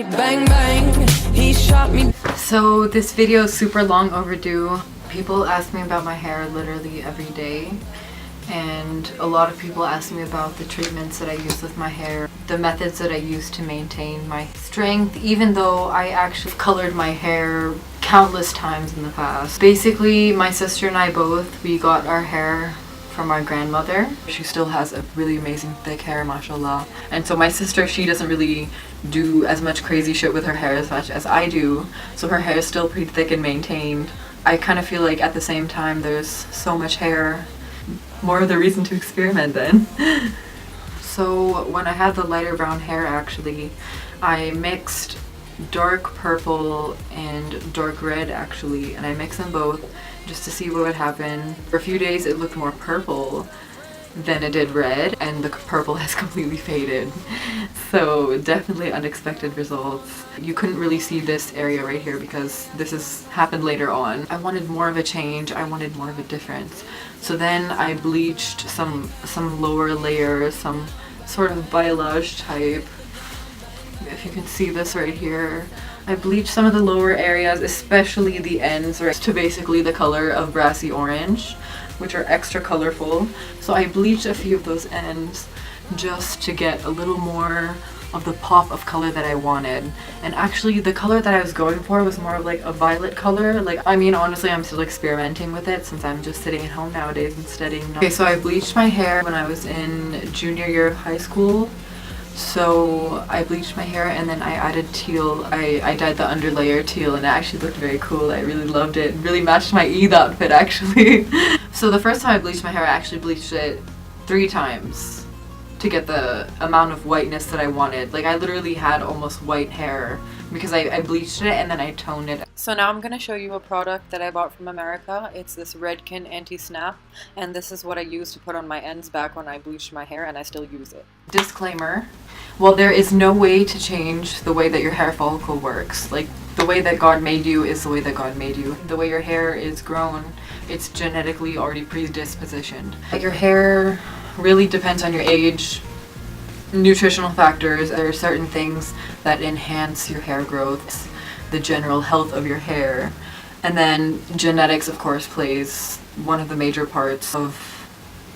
Bang bang, he shot me. So this video is super long overdue. People ask me about my hair literally every day, and a lot of people ask me about the treatments that I use with my hair, the methods that I use to maintain my strength, even though I actually colored my hair countless times in the past. Basically, my sister and I both, we got our hair from our grandmother. She still has a really amazing thick hair, mashallah. And so my sister, she doesn't really do as much crazy shit with her hair as much as I do. So her hair is still pretty thick and maintained. I kind of feel like at the same time there's so much hair, more of the reason to experiment then. So when I had the lighter brown hair, actually, I mixed dark purple and dark red actually, and I mixed them both just to see what would happen. For a few days it looked more purple than it did red, and the purple has completely faded. So definitely unexpected results. You couldn't really see this area right here because this has happened later on. I wanted more of a change, I wanted more of a difference. So then I bleached some lower layers, some sort of balayage type. If you can see this right here. I bleached some of the lower areas, especially the ends, right, to basically the color of brassy orange, which are extra colorful. So I bleached a few of those ends just to get a little more of the pop of color that I wanted. And actually the color that I was going for was more of like a violet color. Like, I mean, honestly, I'm still experimenting with it since I'm just sitting at home nowadays and studying. Okay, so I bleached my hair when I was in junior year of high school. So I bleached my hair and then I added teal. I dyed the underlayer teal and it actually looked very cool. I really loved it. It really matched my Eid outfit actually. So the first time I bleached my hair, I actually bleached it 3 times to get the amount of whiteness that I wanted. Like, I literally had almost white hair because I bleached it and then I toned it. So now I'm gonna show you a product that I bought from America. It's this Redken anti-snap, and this is what I used to put on my ends back when I bleached my hair, and I still use it. Disclaimer, well, there is no way to change the way that your hair follicle works. Like, the way that God made you is the way that God made you. The way your hair is grown, it's genetically already predispositioned. Like, your hair really depends on your age, nutritional factors. There are certain things that enhance your hair growth, the general health of your hair, and then genetics, of course, plays one of the major parts of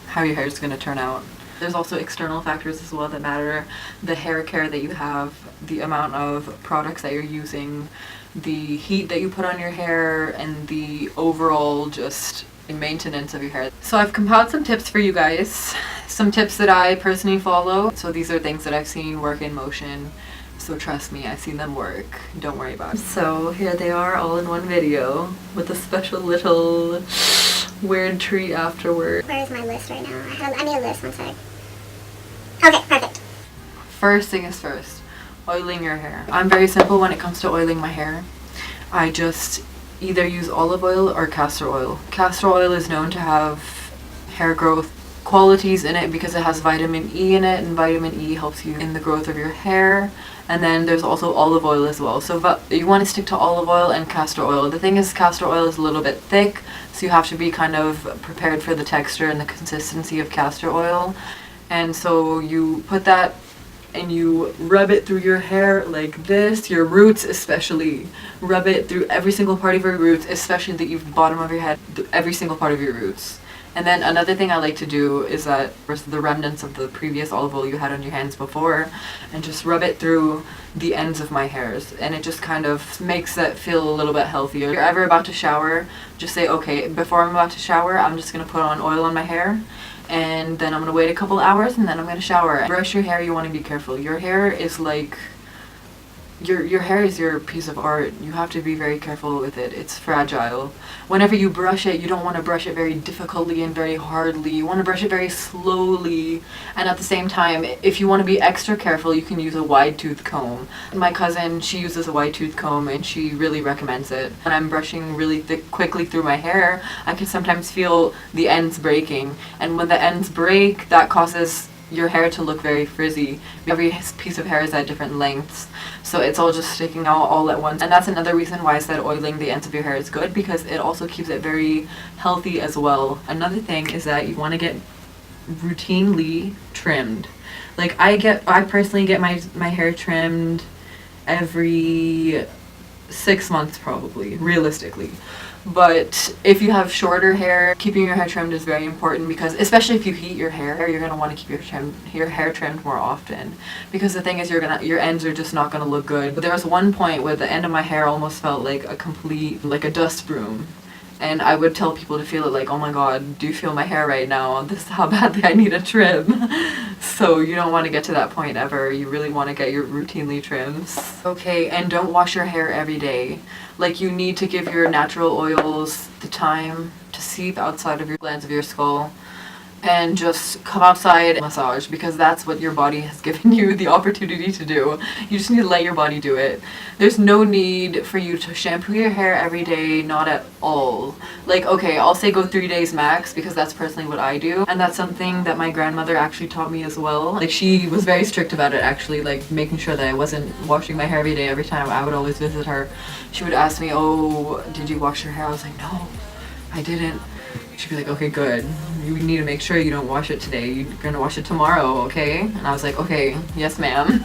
how your hair is going to turn out. There's also external factors as well that matter: the hair care that you have, the amount of products that you're using, the heat that you put on your hair, and the overall just maintenance of your hair. So I've compiled some tips for you guys, some tips that I personally follow. So these are things that I've seen work in motion. So trust me, I've seen them work. Don't worry about it. So here they are all in one video with a special little weird treat afterward. Where's my list right now? I need a list, one sec. Okay, perfect. First thing is first, oiling your hair. I'm very simple when it comes to oiling my hair. I just either use olive oil or castor oil. Castor oil is known to have hair growth qualities in it because it has vitamin E in it, and vitamin E helps you in the growth of your hair. And then there's also olive oil as well. So you want to stick to olive oil and castor oil. The thing is, castor oil is a little bit thick, so you have to be kind of prepared for the texture and the consistency of castor oil. And so you put that and you rub it through your hair like this, your roots especially. Rub it through every single part of your roots, especially the bottom of your head, every single part of your roots. And then another thing I like to do is that the remnants of the previous olive oil you had on your hands before, and just rub it through the ends of my hairs, and it just kind of makes it feel a little bit healthier. If you're ever about to shower, just say, okay, before I'm about to shower, I'm just going to put on oil on my hair, and then I'm going to wait a couple hours, and then I'm going to shower. Brush your hair, you want to be careful. Your hair is like, your hair is your piece of art. You have to be very careful with it. It's fragile. Whenever you brush it, you don't want to brush it very difficultly and very hardly. You want to brush it very slowly. And at the same time, if you want to be extra careful, you can use a wide tooth comb. My cousin, she uses a wide tooth comb and she really recommends it. When I'm brushing really quickly through my hair, I can sometimes feel the ends breaking. And when the ends break, that causes your hair to look very frizzy. Every piece of hair is at different lengths, so it's all just sticking out all at once. And that's another reason why I said oiling the ends of your hair is good, because it also keeps it very healthy as well. Another thing is that you want to get routinely trimmed. Like I personally get my hair trimmed every 6 months probably, realistically. But if you have shorter hair, keeping your hair trimmed is very important, because especially if you heat your hair, you're gonna want to keep your hair trimmed more often. Because the thing is, your ends are just not gonna look good. But there was one point where the end of my hair almost felt like like a dust broom. And I would tell people to feel it, like, oh my god, do you feel my hair right now? This is how badly I need a trim. So you don't want to get to that point ever. You really want to get your routinely trims. Okay, and don't wash your hair every day. Like, you need to give your natural oils the time to seep outside of your glands of your skull. And just come outside and massage, because that's what your body has given you the opportunity to do. You just need to let your body do it. There's no need for you to shampoo your hair every day, not at all. Like, okay, I'll say go 3 days max, because that's personally what I do. And that's something that my grandmother actually taught me as well. Like, she was very strict about it, actually, like making sure that I wasn't washing my hair every day. Every time I would always visit her, she would ask me, oh, did you wash your hair? I was like, no, I didn't. She'd be like, okay, good. You need to make sure you don't wash it today. You're gonna wash it tomorrow, okay? And I was like, okay, yes ma'am.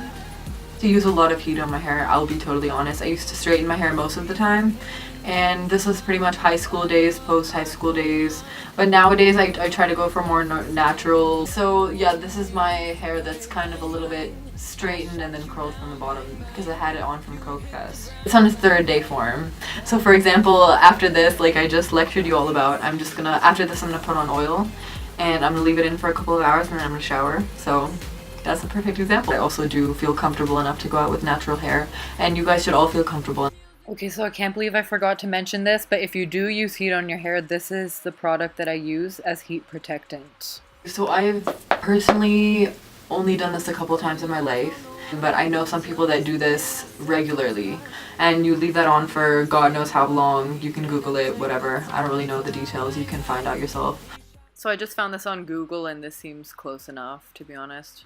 To use a lot of heat on my hair, I'll be totally honest. I used to straighten my hair most of the time. And this was pretty much high school days, post-high school days. But nowadays, I try to go for more natural. So yeah, this is my hair that's kind of a little bit straightened and then curled from the bottom, because I had it on from Coke Fest. It's on its 3rd day form. So for example, after this, like I just lectured you all about, after this I'm gonna put on oil, and I'm gonna leave it in for a couple of hours, and then I'm gonna shower. So that's a perfect example. I also do feel comfortable enough to go out with natural hair, and you guys should all feel comfortable. Okay, so I can't believe I forgot to mention this, but if you do use heat on your hair, this is the product that I use as heat protectant. So I've personally only done this a couple times in my life, but I know some people that do this regularly, and you leave that on for God knows how long. You can Google it, whatever. I don't really know the details. You can find out yourself. So I just found this on Google, and this seems close enough, to be honest.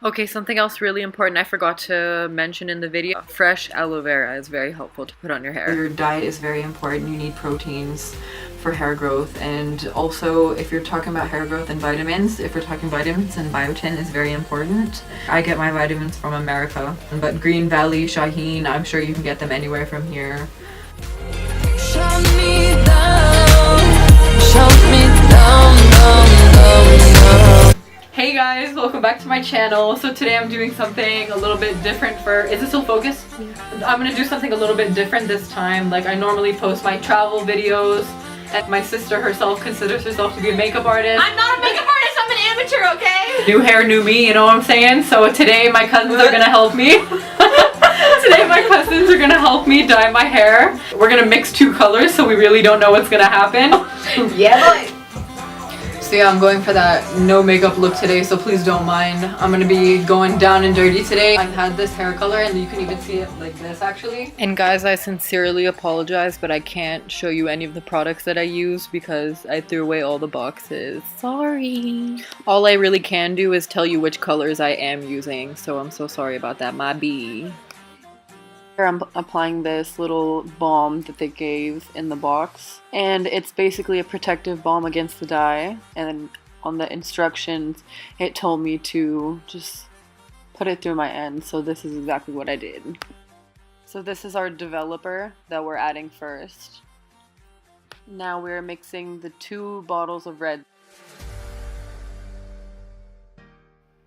Okay, something else really important I forgot to mention in the video. Fresh aloe vera is very helpful to put on your hair. Your diet is very important. You need proteins for hair growth, and also if you're talking about hair growth and vitamins, if we're talking vitamins, and biotin is very important. I get my vitamins from America, but Green Valley, Shaheen, I'm sure you can get them anywhere from here. Shut me down, shut me down, down, down, down. Hey guys, welcome back to my channel. So today I'm doing something a little bit different is it still focused? Yeah. I'm gonna do something a little bit different this time. Like, I normally post my travel videos, and my sister herself considers herself to be a makeup artist. I'm not a makeup artist, I'm an amateur, okay? New hair, new me, you know what I'm saying? So today my cousins are gonna help me. Today my cousins are gonna help me dye my hair. We're gonna mix 2 colors, so we really don't know what's gonna happen. Yeah, boy. So yeah, I'm going for that no makeup look today, so please don't mind. I'm gonna be going down and dirty today. I had this hair color, and you can even see it like this actually. And guys, I sincerely apologize, but I can't show you any of the products that I use because I threw away all the boxes. Sorry. All I really can do is tell you which colors I am using, so I'm so sorry about that, my bee. I'm applying this little balm that they gave in the box, and it's basically a protective balm against the dye, and on the instructions it told me to just put it through my ends, so this is exactly what I did. So this is our developer that we're adding first. Now we're mixing the 2 bottles of red.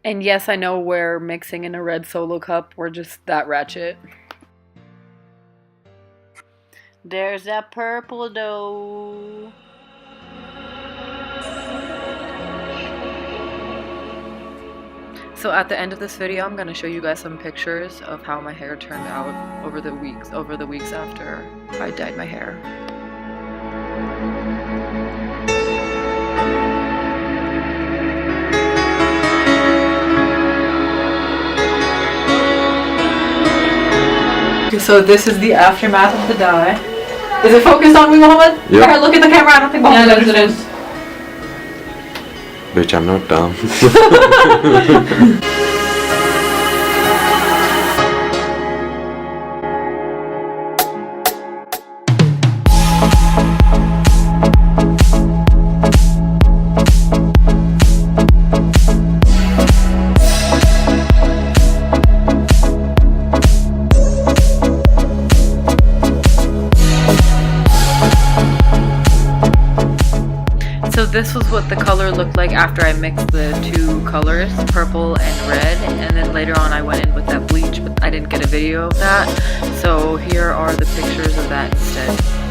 And yes, I know we're mixing in a red Solo cup, we're just that ratchet. There's that purple dough. So at the end of this video, I'm gonna show you guys some pictures of how my hair turned out over the weeks after I dyed my hair. So this is the aftermath of the dye. Is it focused on me, Mohammed? Yep. Alright, look at the camera. I don't think Mohammed understands. Bitch, I'm not dumb. this was what the color looked like after I mixed the two colors, purple and red, and then later on I went in with that bleach, but I didn't get a video of that. So here are the pictures of that instead.